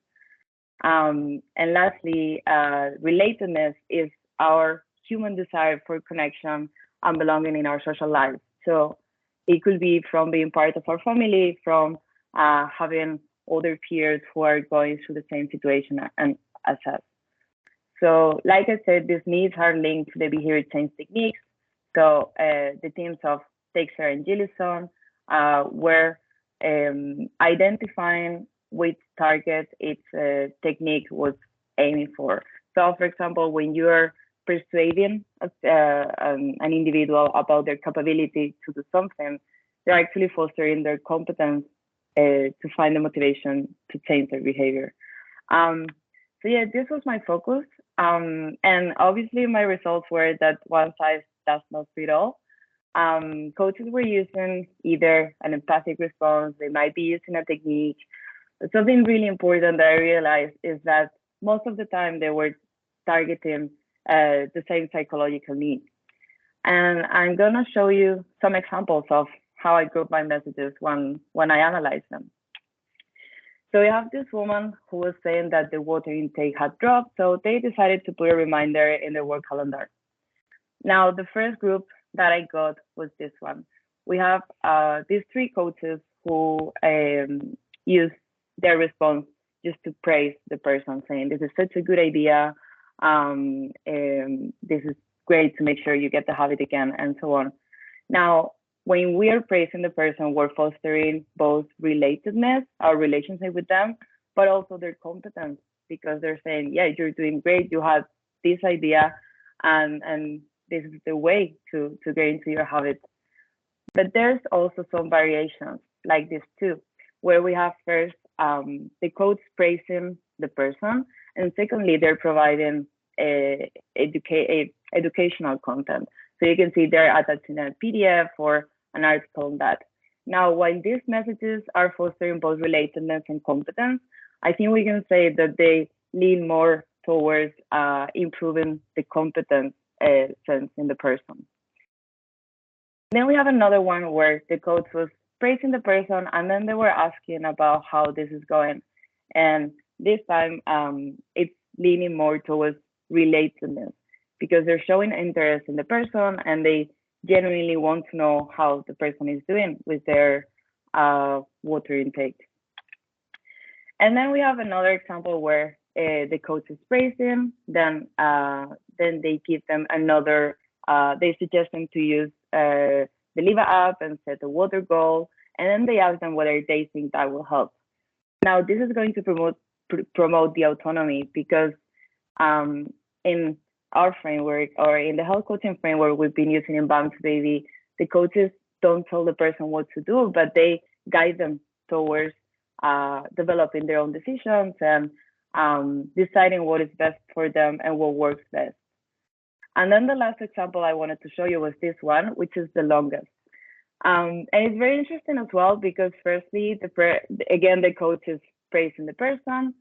S6: And lastly, relatedness is our human desire for connection and belonging in our social lives. So it could be from being part of our family, from having other peers who are going through the same situation and as us. So like I said, these needs are linked to the behavior change techniques. So the teams of Teixeira and Gillison were identifying which target each technique was aiming for. So for example, when you're persuading an individual about their capability to do something, they're actually fostering their competence to find the motivation to change their behavior. So yeah, this was my focus. And obviously my results were that one size does not fit all. Coaches were using either an empathic response, they might be using a technique. But something really important that I realized is that most of the time they were targeting the same psychological needs. And I'm gonna show you some examples of how I group my messages when I analyze them. So we have this woman who was saying that the water intake had dropped, so they decided to put a reminder in their work calendar. Now, the first group that I got was this one. We have these three coaches who use their response just to praise the person, saying, this is such a good idea. This is great to make sure you get the habit again, and so on. Now, when we are praising the person, we're fostering both relatedness, our relationship with them, but also their competence, because they're saying, yeah, you're doing great, you had this idea, and this is the way to get into your habit. But there's also some variations like this too, where we have first the coach praising the person, and secondly, they're providing educational content. So you can see they're attaching a PDF or an article on that. Now, while these messages are fostering both relatedness and competence, I think we can say that they lean more towards improving the competence sense in the person. Then we have another one where the coach was praising the person and then they were asking about how this is going. And this time it's leaning more towards relatedness because they're showing interest in the person and they genuinely want to know how the person is doing with their water intake. And then we have another example where the coach is praising, then they give them another, they suggest them to use the Liva app and set a water goal, and then they ask them whether they think that will help. Now, this is going to promote the autonomy because in our framework or in the health coaching framework we've been using in Bump2Baby, the coaches don't tell the person what to do, but they guide them towards developing their own decisions and deciding what is best for them and what works best. And then the last example I wanted to show you was this one, which is the longest. And it's very interesting as well because firstly, again, the coach is praising the person.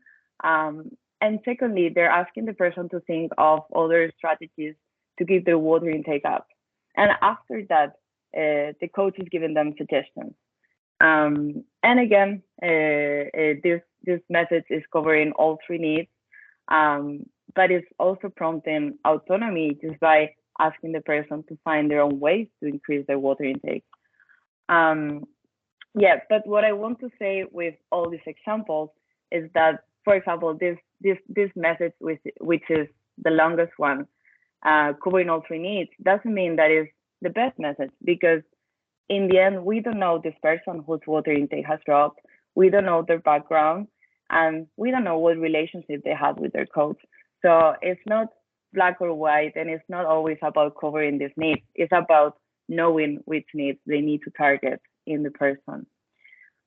S6: And secondly, they're asking the person to think of other strategies to keep their water intake up. And after that, the coach is giving them suggestions. And again, this message is covering all three needs, but it's also prompting autonomy just by asking the person to find their own ways to increase their water intake. Yeah, but what I want to say with all these examples is that, for example, this message, which is the longest one, covering all three needs, doesn't mean that is the best message because in the end, we don't know this person whose water intake has dropped. We don't know their background, and we don't know what relationship they had with their coach. So it's not black or white, and it's not always about covering these needs. It's about knowing which needs they need to target in the person.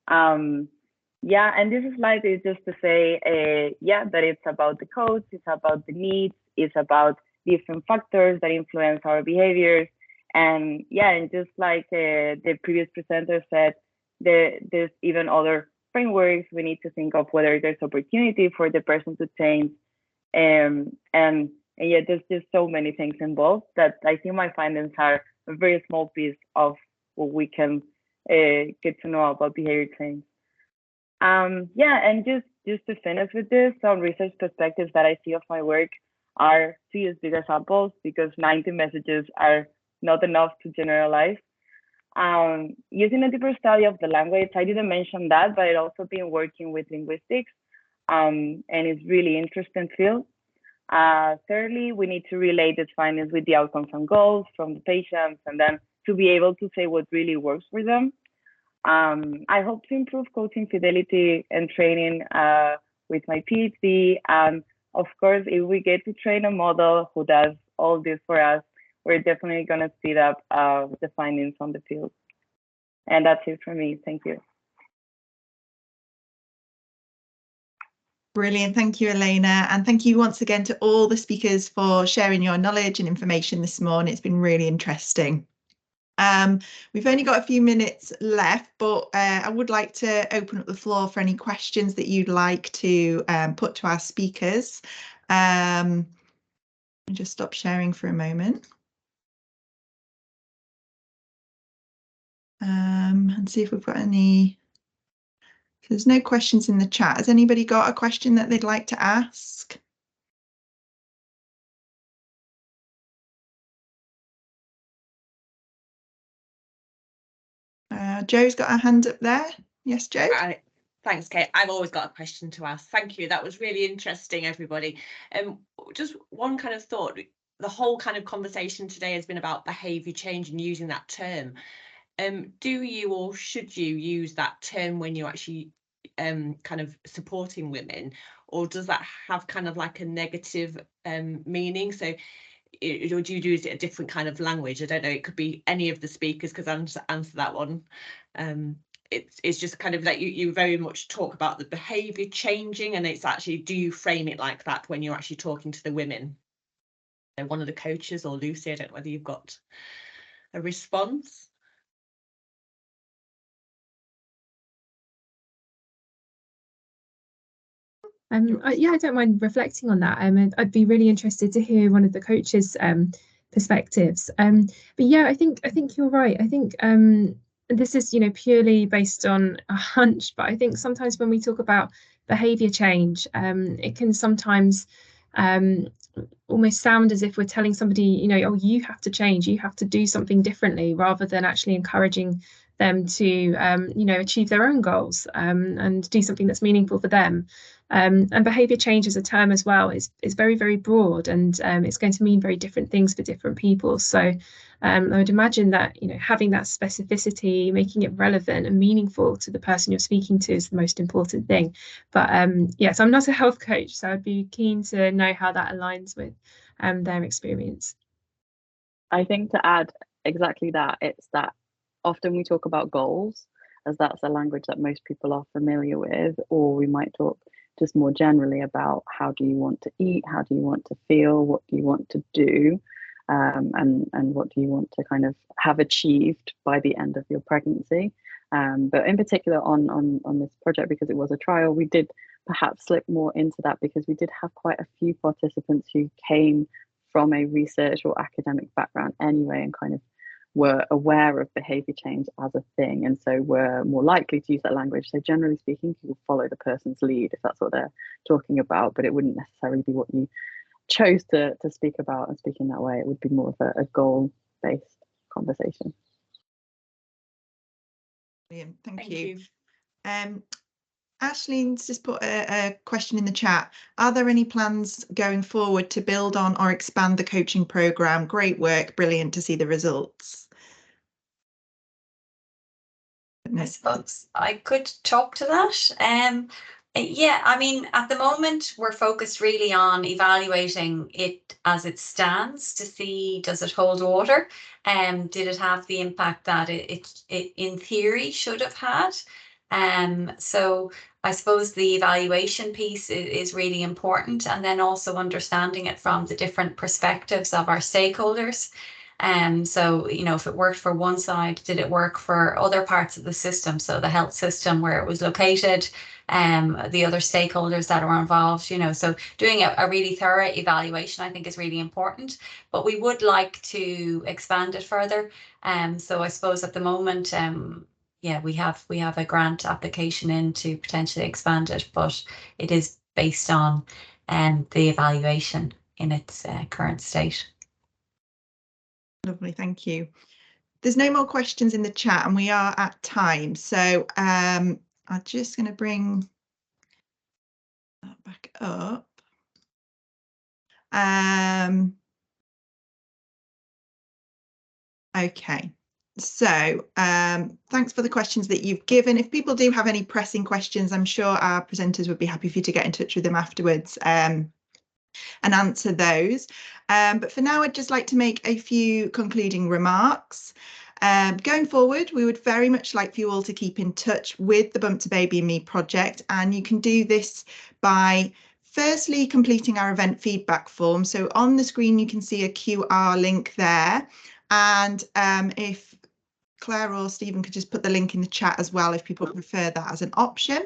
S6: Yeah, and this slide is just to say, yeah, that it's about the coach, it's about the needs, it's about different factors that influence our behaviors. And yeah, and just like the previous presenter said, there's even other frameworks. We need to think of whether there's opportunity for the person to change. And yeah, there's just so many things involved that I think my findings are a very small piece of what we can get to know about behavior change. Yeah, and just to finish with this, some research perspectives that I see of my work are to use bigger samples because 90 messages are not enough to generalize. Using a deeper study of the language, I didn't mention that, but I've also been working with linguistics, and it's really interesting field. Thirdly, we need to relate these findings with the outcomes and goals from the patients, and then to be able to say what really works for them. I hope to improve coaching fidelity and training with my PhD. And of course, if we get to train a model who does all this for us, we're definitely going to speed up the findings on the field. And that's it for me. Thank you.
S1: Brilliant. Thank you, Elena. And thank you once again to all the speakers for sharing your knowledge and information this morning. It's been really interesting. We've only got a few minutes left, but I would like to open up the floor for any questions that you'd like to put to our speakers. I'll just stop sharing for a moment. And see if we've got any. There's no questions in the chat. Has anybody got a question that they'd like to ask? Joe's got her hand up there. Yes, Joe?
S7: Thanks, Kate. I've always got a question to ask. Thank you. That was really interesting, everybody. Just one kind of thought. The whole kind of conversation today has been about behaviour change and using that term. Do you or should you use that term when you're actually kind of supporting women, or does that have kind of like a negative meaning? So or do you use it a different kind of language? I don't know, it could be any of the speakers because answer that one. It's just kind of like you very much talk about the behaviour changing, and it's actually, do you frame it like that when you're actually talking to the women? So one of the coaches, or Lucy, I don't know whether you've got a response.
S2: Yeah, I don't mind reflecting on that. I'd be really interested to hear one of the coaches' perspectives. But yeah, I think you're right. I think this is, you know, purely based on a hunch, but I think sometimes when we talk about behaviour change, it can sometimes almost sound as if we're telling somebody, you know, oh, you have to change, you have to do something differently, rather than actually encouraging them to, you know, achieve their own goals and do something that's meaningful for them. And behaviour change as a term as well is very, very broad, and it's going to mean very different things for different people. So I would imagine that, you know, having that specificity, making it relevant and meaningful to the person you're speaking to is the most important thing. But yes, I'm not a health coach, so I'd be keen to know how that aligns with their experience.
S4: I think to add exactly that, it's that often we talk about goals, as that's a language that most people are familiar with, or we might talk just more generally about how do you want to eat, how do you want to feel, what do you want to do, and what do you want to kind of have achieved by the end of your pregnancy. But in particular on this project, because it was a trial, we did perhaps slip more into that because we did have quite a few participants who came from a research or academic background anyway, and kind of were aware of behaviour change as a thing, and so we're more likely to use that language. So generally speaking, people follow the person's lead if that's what they're talking about, but it wouldn't necessarily be what you chose to speak about and speak in that way. It would be more of a goal-based conversation.
S1: Brilliant. Thank you. Ashleen's just put a question in the chat. Are there any plans going forward to build on or expand the coaching programme? Great work, brilliant to see the results.
S3: I suppose I could talk to that. Yeah, I mean, at the moment, we're focused really on evaluating it as it stands to see, does it hold water? Did it have the impact that it in theory should have had? So I suppose the evaluation piece is really important, and then also understanding it from the different perspectives of our stakeholders. So, you know, if it worked for one side, did it work for other parts of the system? So the health system where it was located, the other stakeholders that are involved, you know, so doing a really thorough evaluation, I think, is really important, but we would like to expand it further. So I suppose at the moment, yeah, we have a grant application in to potentially expand it, but it is based on the evaluation in its current state.
S1: Lovely, thank you. There's no more questions in the chat and we are at time, so I'm just going to bring that back up. Okay, so thanks for the questions that you've given. If people do have any pressing questions, I'm sure our presenters would be happy for you to get in touch with them afterwards and answer those. But for now, I'd just like to make a few concluding remarks. Going forward, we would very much like for you all to keep in touch with the Bump2Baby and Me project, and you can do this by firstly completing our event feedback form. So on the screen you can see a QR link there, and if Claire or Stephen could just put the link in the chat as well if people prefer that as an option.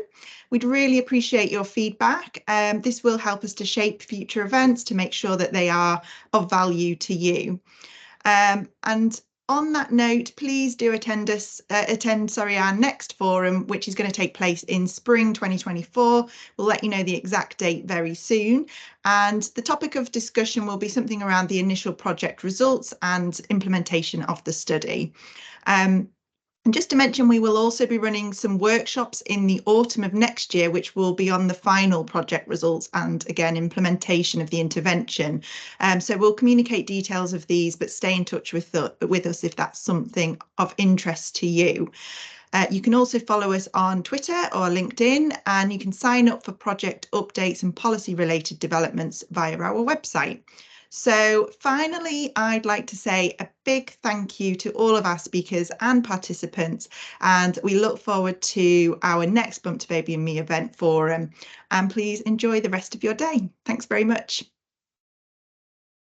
S1: We'd really appreciate your feedback. This will help us to shape future events to make sure that they are of value to you. And on that note, please do attend our next forum, which is going to take place in spring 2024. We'll let you know the exact date very soon. And the topic of discussion will be something around the initial project results and implementation of the study. And just to mention, we will also be running some workshops in the autumn of next year, which will be on the final project results and again, implementation of the intervention. So we'll communicate details of these, but stay in touch with us if that's something of interest to you. You can also follow us on Twitter or LinkedIn, and you can sign up for project updates and policy related developments via our website. So finally, I'd like to say a big thank you to all of our speakers and participants, and we look forward to our next Bump2Baby and Me event forum. And please enjoy the rest of your day. Thanks very much.